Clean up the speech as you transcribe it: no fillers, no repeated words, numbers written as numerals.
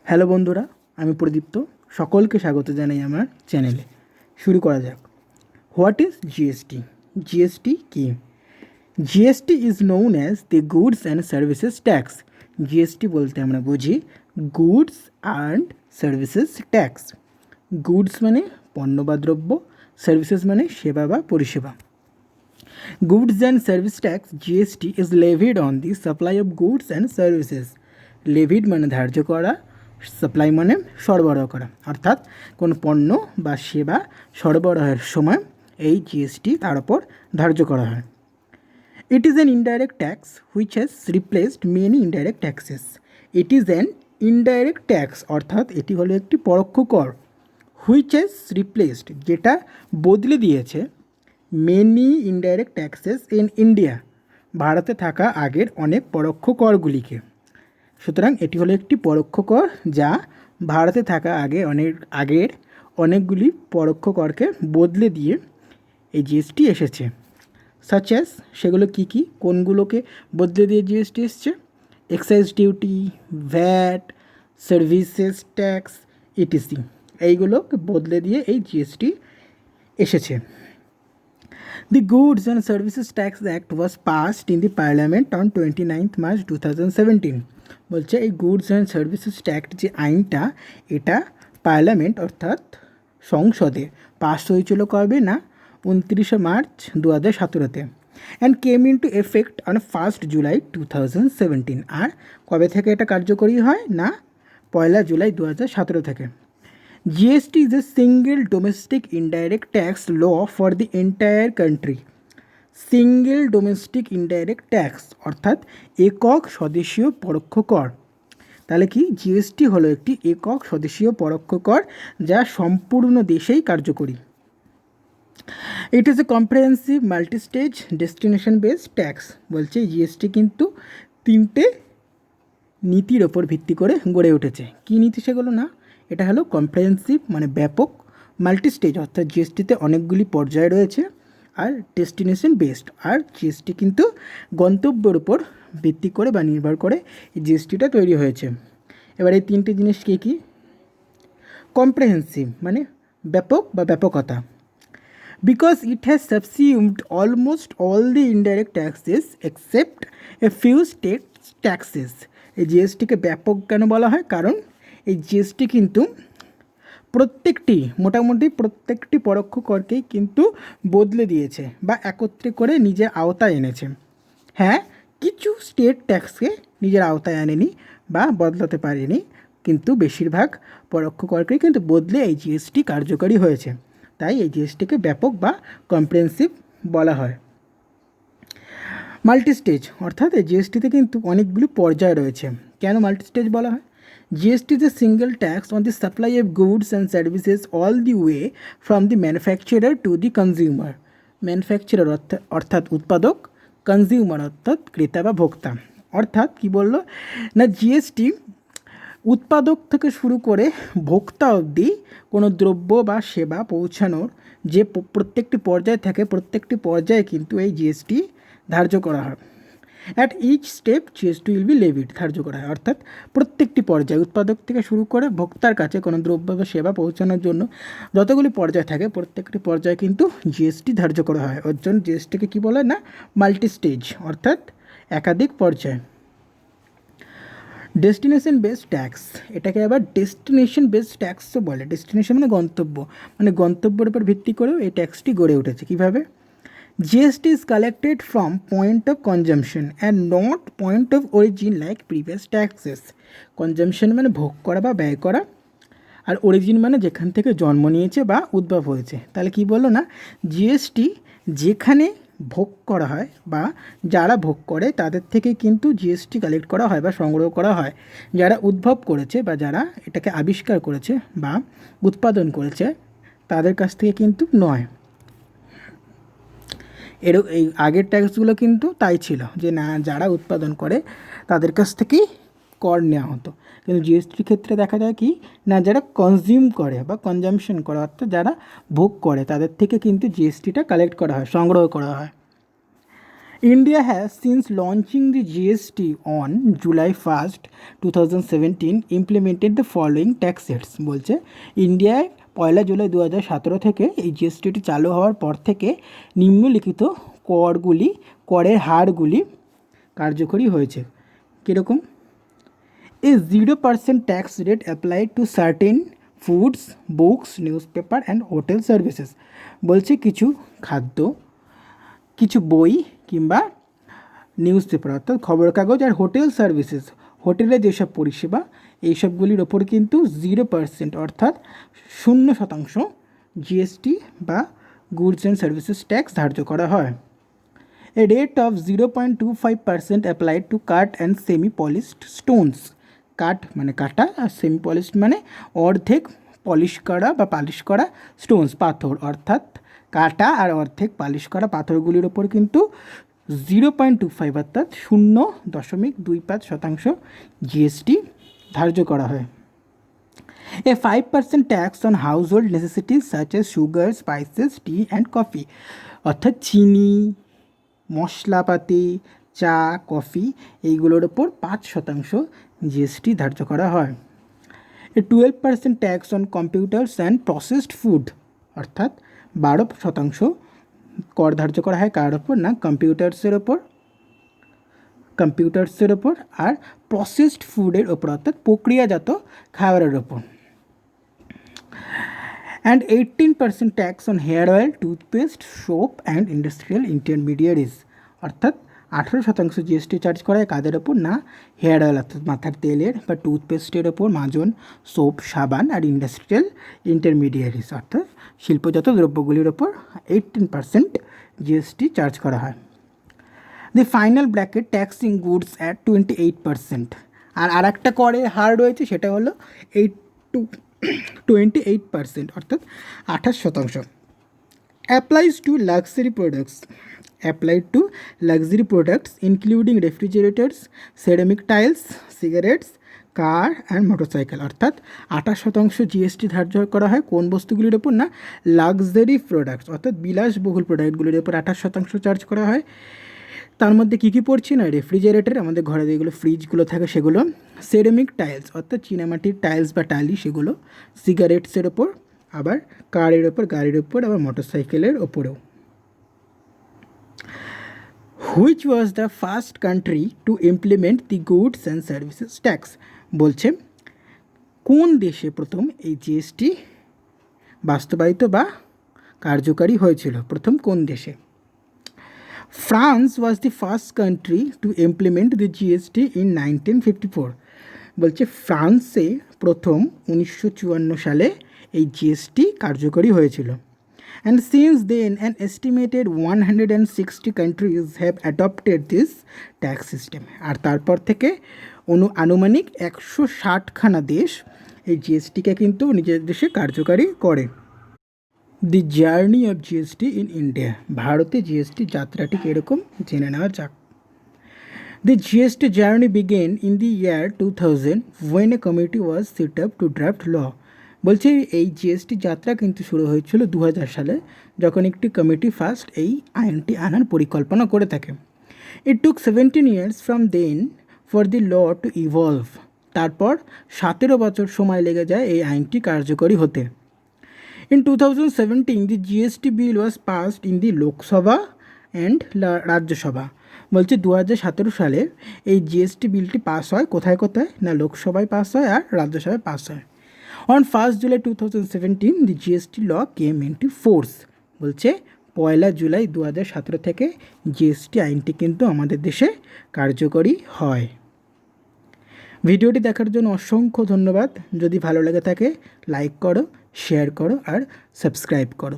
Hello বন্ধুরা, আমি প্রদীপ্ত। সকলকে স্বাগত জানাই আমার চ্যানেলে। শুরু করা যাক। What is GST? জিএসটি কি? GST is known as the goods and services tax. GST বলতে আমরা বুঝি goods and services tax. Goods মানে পণ্য বা দ্রব্য, সার্ভিসেস মানে সেবা বা পরিষেবা। Goods and Service Tax (GST) is levied on the supply of goods and services. Levied মানে ধার্য করা, সাপ্লাই মানে সরবরাহ করা, অর্থাৎ কোনো পণ্য বা সেবা সরবরাহের সময় এই জিএসটি তার উপর ধার্য করা হয়। It is an indirect tax which has replaced many indirect taxes. It is an indirect tax অর্থাৎ এটি হলো একটি পরোক্ষ কর, which has replaced যেটা বদলে দিয়েছে many indirect taxes in India ভারতে থাকা আগের অনেক পরোক্ষ করগুলিকে। সুতরাং এটি হলো একটি পরোক্ষ কর যা ভারতে থাকা আগের অনেকগুলি পরোক্ষ করকে বদলে দিয়ে এই জিএসটি এসেছে। সাচ অ্যাজ সেগুলো কী কী, কোনগুলোকে বদলে দিয়ে জিএসটি এসছে? Excise duty, VAT, services tax, etc, এইগুলোকে বদলে দিয়ে এই জিএসটি এসেছে। The Goods and Services Tax Act was passed in the Parliament on 29th March 2017. বলছে এই গুডস অ্যান্ড সার্ভিসেস ট্যাক্স যে আইনটা, এটা পার্লামেন্ট অর্থাৎ সংসদে পাস হয়েছিল কবে না 29শে মার্চ 2017-তে, and came into effect on 1st July 2017। আর কবে থেকে এটা কার্যকরী হয় না 1 জুলাই 2017 থেকে। GST is a single domestic indirect tax law for the entire country. Single domestic indirect tax অর্থাৎ একক স্বদেশীয় পরোক্ষ কর। তাহলে কি জিএসটি হলো একটি একক স্বদেশীয় পরোক্ষ কর যা সম্পূর্ণ দেশেই কার্যকরী। It is a comprehensive multistage destination based tax. বলছে জিএসটি কিন্তু 3টে নীতির ওপর ভিত্তি করে গড়ে উঠেছে। কী নীতি সেগুলো? না, এটা হলো কম্প্রিহেন্সিভ মানে ব্যাপক, মাল্টিস্টেজ অর্থাৎ জিএসটিতে অনেকগুলি পর্যায় রয়েছে, আর ডেস্টিনেশন বেসড। আর জিএসটি কিন্তু গন্তব্যের উপর ভিত্তি করে বা নির্ভর করে এই জিএসটিটা তৈরি হয়েছে। এবার এই 3টে জিনিস কী কী? কম্প্রিহেন্সিভ মানে ব্যাপক বা ব্যাপকতা, because it has subsumed almost all the indirect taxes except a few state taxes. এই জিএসটিকে ব্যাপক কেন বলা হয়? কারণ এই জিএসটি কিন্তু মোটামুটি প্রত্যেকটি পরোক্ষ করকেই কিন্তু বদলে দিয়েছে বা একত্রে করে নিজের আওতায় এনেছে। হ্যাঁ, কিছু স্টেট ট্যাক্সকে নিজের আওতায় আনেনি বা বদলাতে পারেনি, কিন্তু বেশিরভাগ পরোক্ষ করকেই কিন্তু বদলে এই জিএসটি কার্যকরী হয়েছে। তাই এই জিএসটিকে ব্যাপক বা কম্প্রিহেন্সিভ বলা হয়। মাল্টিস্টেজ অর্থাৎ এই জিএসটিতে কিন্তু অনেকগুলি পর্যায় রয়েছে। কেন মাল্টিস্টেজ বলা হয়? GST is a single tax on the supply of goods and services all the way from the manufacturer to the consumer. Manufacturer অর্থাৎ উৎপাদক, কনজিউমার অর্থাৎ ক্রেতা বা ভোক্তা। অর্থাৎ কি বললো না, জিএসটি উৎপাদক থেকে শুরু করে ভোক্তা অবধি কোনো দ্রব্য বা সেবা পৌঁছানোর যে প্রত্যেকটি পর্যায় থাকে, প্রত্যেকটি পর্যায়ে কিন্তু এই জিএসটি ধার্য করা হয়। At each step GST will be levied, ধার্য করা হয়। অর্থাৎ প্রত্যেকটি পর্যায়ে উৎপাদক থেকে শুরু করে ভোক্তার কাছে কোনো দ্রব্য বা সেবা পৌঁছানোর জন্য যতগুলি পর্যায় থাকে, প্রত্যেকটি পর্যায়ে কিন্তু জিএসটি ধার্য করা হয়। ওর জন্য জিএসটিকে কী বলে না, মাল্টি স্টেজ অর্থাৎ একাধিক পর্যায়। ডেস্টিনেশন বেসড ট্যাক্স, এটাকে আবার ডেস্টিনেশন বেসড ট্যাক্সও বলে। ডেস্টিনেশন মানে গন্তব্য, মানে গন্তব্যের উপর ভিত্তি করেও এই ট্যাক্সটি গড়ে উঠেছে। কীভাবে? GST is collected from point of consumption and not point of origin like previous taxes. Consumption মানে ভোগ করা বা ব্যয় করা, আর অরিজিন মানে যেখান থেকে জন্ম নিয়েছে বা উদ্ভব হয়েছে। তাহলে কি বললো না, জিএসটি যেখানে ভোগ করা হয় বা যারা ভোগ করে তাদের থেকে কিন্তু জিএসটি কালেক্ট করা হয় বা সংগ্রহ করা হয়। যারা উদ্ভব করেছে বা যারা এটাকে আবিষ্কার করেছে বা উৎপাদন করেছে তাদের কাছ থেকে কিন্তু নয়। এই আগের ট্যাক্সগুলো কিন্তু তাই ছিল যে না, যারা উৎপাদন করে তাদের কাছ থেকেই কর নেওয়া হতো। কিন্তু জিএসটির ক্ষেত্রে দেখা যায় কি না, যারা কনজিউম করে বা কনজামশন করে অর্থাৎ যারা ভোগ করে তাদের থেকে কিন্তু জিএসটিটা কালেক্ট করা হয়, সংগ্রহ করা হয়। India has, since launching the GST on July 1st, 2017, implemented the following tax sets. বলছে ইন্ডিয়ায় 1 জুলাই 2017 থেকে এই জিএসটিটি চালু হওয়ার পর থেকে নিম্নলিখিত করের হারগুলি কার্যকরী হয়েছে। কীরকম? A 0% tax rate applied to certain foods, books, newspaper and hotel services. বলছে কিছু খাদ্য, কিছু বই কিংবা নিউজ পেপার অর্থাৎ খবরের কাগজ আর হোটেল সার্ভিসেস, হোটেলে যেসব পরিষেবা এইসবগুলির ওপর কিন্তু 0% অর্থাৎ 0% জিএসটি বা গুডস অ্যান্ড সার্ভিসেস ট্যাক্স ধার্য করা হয়। A rate of 0.25% applied to cut and semi polished stones. Cut মানে কাটা আর সেমি পলিশড মানে অর্ধেক পলিশ করা বা পালিশ করা স্টোনস পাথর, অর্থাৎ কাটা আর অর্ধেক পালিশ করা পাথরগুলির ওপর কিন্তু 0.25 অর্থাৎ 0.25% জিএসটি ধার্য করা হয়। A 5% tax on household necessities such as sugar, spices, tea and coffee. অর্থাৎ চিনি, মশলাপাতি, চা, কফি এইগুলোর ওপর 5% জিএসটি ধার্য করা হয়। A 12% tax on computers and processed food. অর্থাৎ 12% কর ধার্য করা হয় কার ওপর? না কম্পিউটার্সের ওপর আর প্রসেসড ফুডের ওপর অর্থাৎ প্রক্রিয়াজাত খাবারের ওপর। And 18% tax on hair oil, toothpaste, soap and industrial intermediates. অর্থাৎ 18% জিএসটি চার্জ করা হয় কাদের ওপর? না হেয়ার অয়েল অর্থাৎ মাথার তেলের বা টুথপেস্টের ওপর, মাজন, সোপ, সাবান আর ইন্ডাস্ট্রিয়াল ইন্টারমিডিয়েটস অর্থাৎ শিল্পজাত দ্রব্যগুলির ওপর 18% জিএসটি চার্জ করা হয়। The final bracket taxing goods at 28%। আর একটা করের হার রয়েছে সেটা হলো 28% অর্থাৎ 28%। Applied to luxury products including refrigerators, ceramic tiles, cigarettes, car and motorcycle. অর্থাৎ 28% জিএসটি ধার্য করা হয় কোন বস্তুগুলির ওপর? না লাক্সারি প্রোডাক্টস অর্থাৎ বিলাসবহুল প্রোডাক্টগুলির ওপর 28% চার্জ করা হয়। তার মধ্যে কী কী পড়ছে? না রেফ্রিজারেটর, আমাদের ঘরে যেগুলো ফ্রিজগুলো থাকে সেগুলো, সেরামিক টাইলস অর্থাৎ চীনামাটির টাইলস বা টালি সেগুলো, সিগারেটসের ওপর, আবার কারের ওপর, গাড়ির ওপর, আবার মোটরসাইকেলের ওপরেও। Which was the first country to implement the goods and services tax? বলছে কোন দেশে প্রথম এই জিএসটি বাস্তবায়িত বা কার্যকারী হয়েছিল? প্রথম কোন দেশে? France was the first country to implement the GST in 1954. বলছে ফ্রান্সে প্রথম 1954 সালে এই জিএসটি কার্যকরী হয়েছিল। And since then an estimated 160 countries have adopted this tax system. আর তারপর থেকে আনুমানিক 160খানা দেশ এই জিএসটিকে কিন্তু নিজের দেশে কার্যকারী করে। The journey of GST in India. ভারতে জিএসটি যাত্রাটি কীরকম জেনে নেওয়া যাক। The GST journey begin in the year 2000 when a committee was set up to draft law. বলছে এই জিএসটি যাত্রা কিন্তু শুরু হয়েছিল 2000 সালে যখন একটি কমিটি ফার্স্ট এই আইনটি আনার পরিকল্পনা করে থাকে। It took 17 years from then for the law to evolve. তারপর 17 বছর সময় লেগে যায় এই আইনটি কার্যকরী হতে। In 2017, the GST bill was passed in the Lok Sabha and Rajya Sabha. বলছে 2017 সালে এই জিএসটি বিলটি পাস হয় কোথায় কোথায়? না লোকসভায় পাস হয় আর রাজ্যসভায় পাস হয়। On 1st July 2017, the GST law came into force. বলছে 1 জুলাই 2017 থেকে জিএসটি আইনটি কিন্তু আমাদের দেশে কার্যকরী হয়। ভিডিওটি দেখার জন্য অসংখ্য ধন্যবাদ। যদি ভালো লেগে থাকে লাইক করো, শেয়ার করো আর সাবস্ক্রাইব করো।